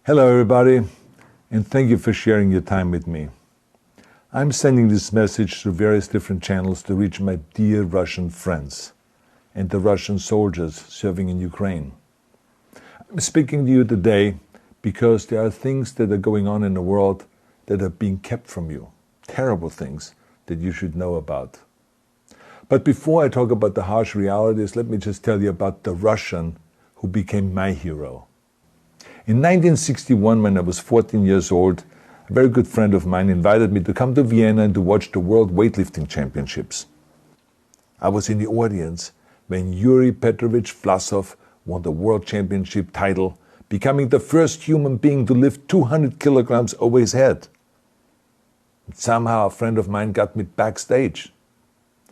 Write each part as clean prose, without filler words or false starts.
Hello everybody, and thank you for sharing your time with me. I'm sending this message through various different channels to reach my dear Russian friends and the Russian soldiers serving in Ukraine. I'm speaking to you today because there are things that are going on in the world that are being kept from you, terrible things that you should know about. But before I talk about the harsh realities, let me just tell you about the Russian who became my hero. In 1961, when I was 14 years old, a very good friend of mine invited me to come to Vienna and to watch the World Weightlifting Championships. I was in the audience when Yuri Petrovich Vlasov won the World Championship title, becoming the first human being to lift 200 kilograms over his head. And somehow a friend of mine got me backstage.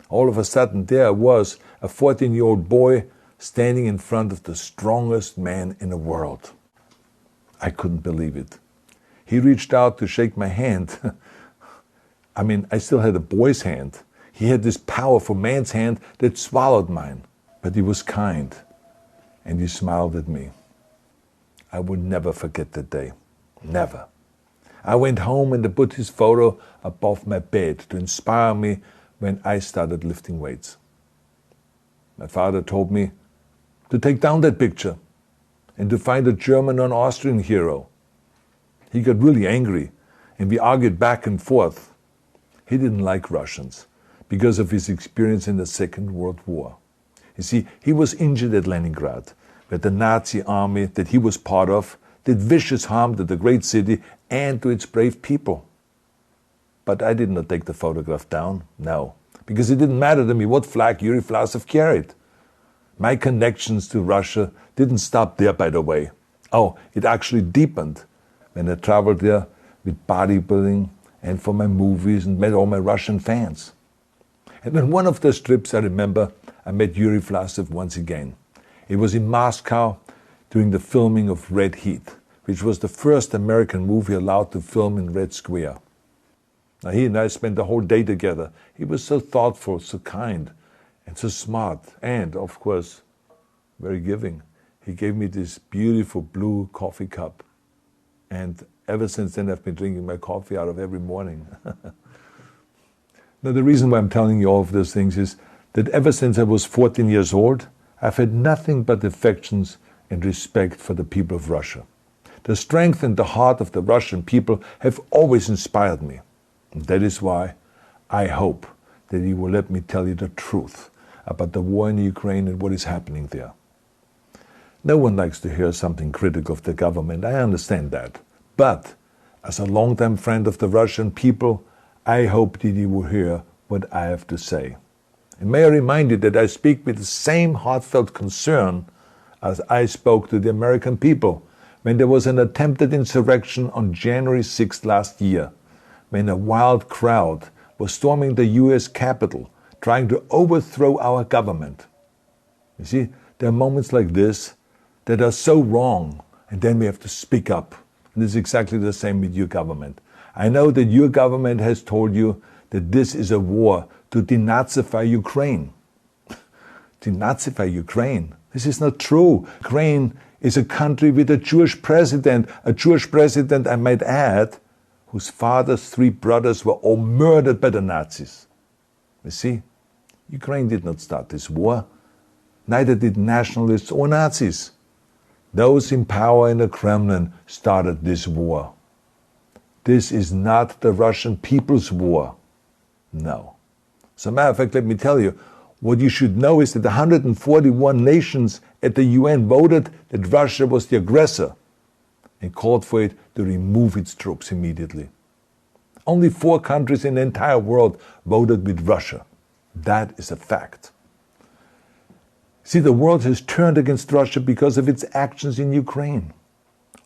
All of a sudden, there I was, a 14-year-old boy, standing in front of the strongest man in the world. I couldn't believe it. He reached out to shake my hand. I still had a boy's hand. He had this powerful man's hand that swallowed mine. But he was kind, and he smiled at me. I would never forget that day. Never. I went home and I put his photo above my bed to inspire me when I started lifting weights. My father told me to take down that picture and to find a German or an Austrian hero. He got really angry, and we argued back and forth. He didn't like Russians because of his experience in the Second World War. You see, he was injured at Leningrad, where the Nazi army that he was part of did vicious harm to the great city and to its brave people. But I did not take the photograph down, no, because it didn't matter to me what flag Yuri Vlasov carried. My connections to Russia didn't stop there, by the way. Oh, it actually deepened when I traveled there with bodybuilding and for my movies and met all my Russian fans. And on one of those trips, I remember, I met Yuri Vlasov once again. It was in Moscow during the filming of Red Heat, which was the first American movie allowed to film in Red Square. Now, he and I spent the whole day together. He was so thoughtful, so kind, and so smart, and, of course, very giving. He gave me this beautiful blue coffee cup. And ever since then, I've been drinking my coffee out of every morning. Now, the reason why I'm telling you all of those things is that ever since I was 14 years old, I've had nothing but affections and respect for the people of Russia. The strength and the heart of the Russian people have always inspired me. And that is why I hope that you will let me tell you the truth about the war in Ukraine and what is happening there. No one likes to hear something critical of the government, I understand that. But as a longtime friend of the Russian people, I hope that you will hear what I have to say. And may I remind you that I speak with the same heartfelt concern as I spoke to the American people when there was an attempted insurrection on January 6th last year, when a wild crowd was storming the US Capitol, trying to overthrow our government. You see, there are moments like this that are so wrong, and then we have to speak up. And this is exactly the same with your government. I know that your government has told you that this is a war to denazify Ukraine. Denazify Ukraine? This is not true. Ukraine is a country with a Jewish president, I might add, whose father's 3 brothers were all murdered by the Nazis. You see, Ukraine did not start this war. Neither did nationalists or Nazis. Those in power in the Kremlin started this war. This is not the Russian people's war. No. As a matter of fact, let me tell you, what you should know is that 141 nations at the UN voted that Russia was the aggressor and called for it to remove its troops immediately. Only 4 countries in the entire world voted with Russia. That is a fact. See, the world has turned against Russia because of its actions in Ukraine.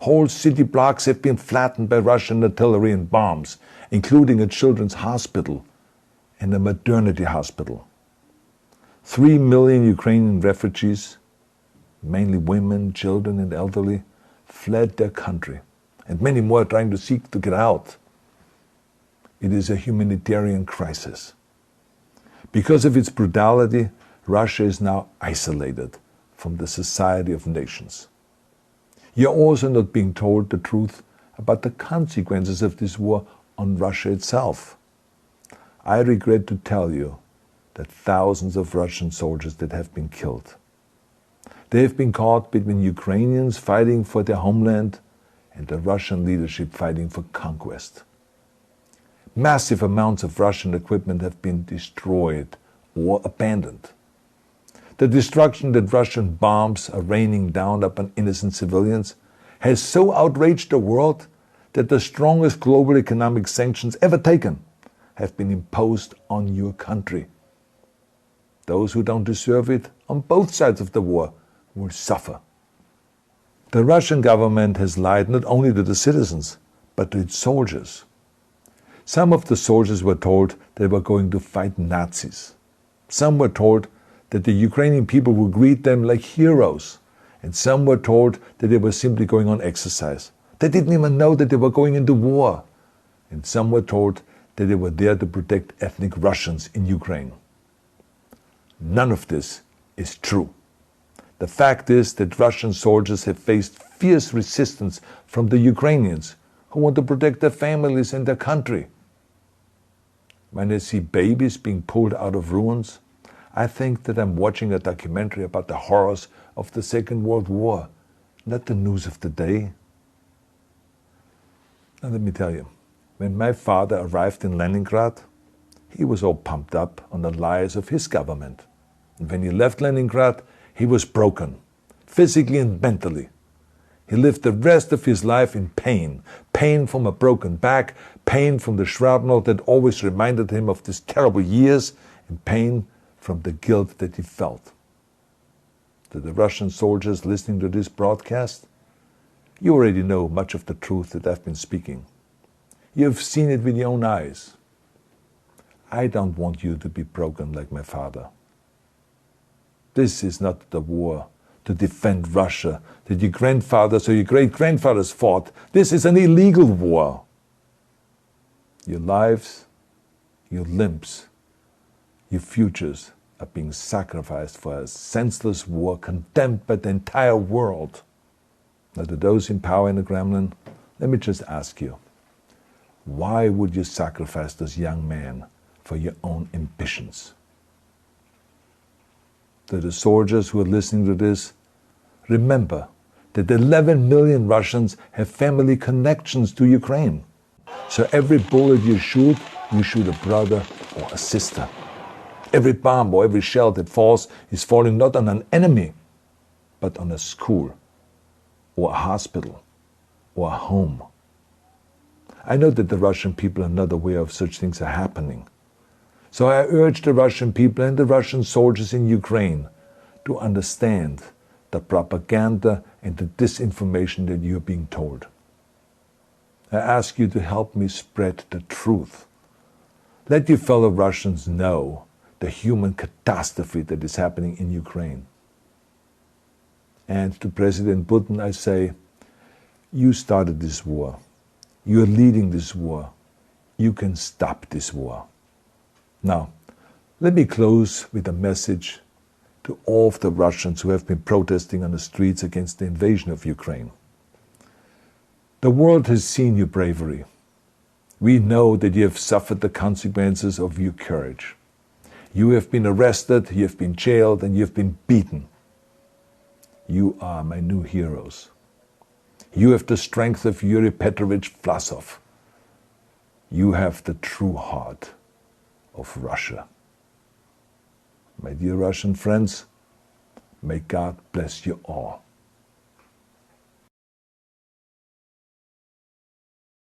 Whole city blocks have been flattened by Russian artillery and bombs, including a children's hospital and a maternity hospital. 3 million Ukrainian refugees, mainly women, children, and elderly, fled their country, and many more are trying to seek to get out. It is a humanitarian crisis. Because of its brutality, Russia is now isolated from the society of nations. You're also not being told the truth about the consequences of this war on Russia itself. I regret to tell you that thousands of Russian soldiers that have been killed. They have been caught between Ukrainians fighting for their homeland and the Russian leadership fighting for conquest. Massive amounts of Russian equipment have been destroyed or abandoned. The destruction that Russian bombs are raining down upon innocent civilians has so outraged the world that the strongest global economic sanctions ever taken have been imposed on your country. Those who don't deserve it on both sides of the war will suffer. The Russian government has lied not only to the citizens, but to its soldiers. Some of the soldiers were told they were going to fight Nazis. Some were told that the Ukrainian people would greet them like heroes. And some were told that they were simply going on exercise. They didn't even know that they were going into war. And some were told that they were there to protect ethnic Russians in Ukraine. None of this is true. The fact is that Russian soldiers have faced fierce resistance from the Ukrainians who want to protect their families and their country. When I see babies being pulled out of ruins, I think that I'm watching a documentary about the horrors of the Second World War, not the news of the day. Now let me tell you, when my father arrived in Leningrad, he was all pumped up on the lies of his government. And when he left Leningrad, he was broken, physically and mentally. He lived the rest of his life in pain. Pain from a broken back, pain from the shrapnel that always reminded him of these terrible years, and pain from the guilt that he felt. To the Russian soldiers listening to this broadcast, you already know much of the truth that I've been speaking. You have seen it with your own eyes. I don't want you to be broken like my father. This is not the war to defend Russia that your grandfathers or your great-grandfathers fought. This is an illegal war. Your lives, your limbs, your futures are being sacrificed for a senseless war condemned by the entire world. Now, to those in power in the Kremlin, let me just ask you, why would you sacrifice those young men for your own ambitions? To the soldiers who are listening to this, remember that 11 million Russians have family connections to Ukraine. So every bullet you shoot a brother or a sister. Every bomb or every shell that falls is falling not on an enemy, but on a school, or a hospital, or a home. I know that the Russian people are not aware of such things are happening. So I urge the Russian people and the Russian soldiers in Ukraine to understand the propaganda and the disinformation that you are being told. I ask you to help me spread the truth. Let your fellow Russians know the human catastrophe that is happening in Ukraine. And to President Putin I say, you started this war. You are leading this war. You can stop this war. Now, let me close with a message to all of the Russians who have been protesting on the streets against the invasion of Ukraine. The world has seen your bravery. We know that you have suffered the consequences of your courage. You have been arrested, you have been jailed, and you have been beaten. You are my new heroes. You have the strength of Yuri Petrovich Vlasov. You have the true heart of Russia. My dear Russian friends, may God bless you all.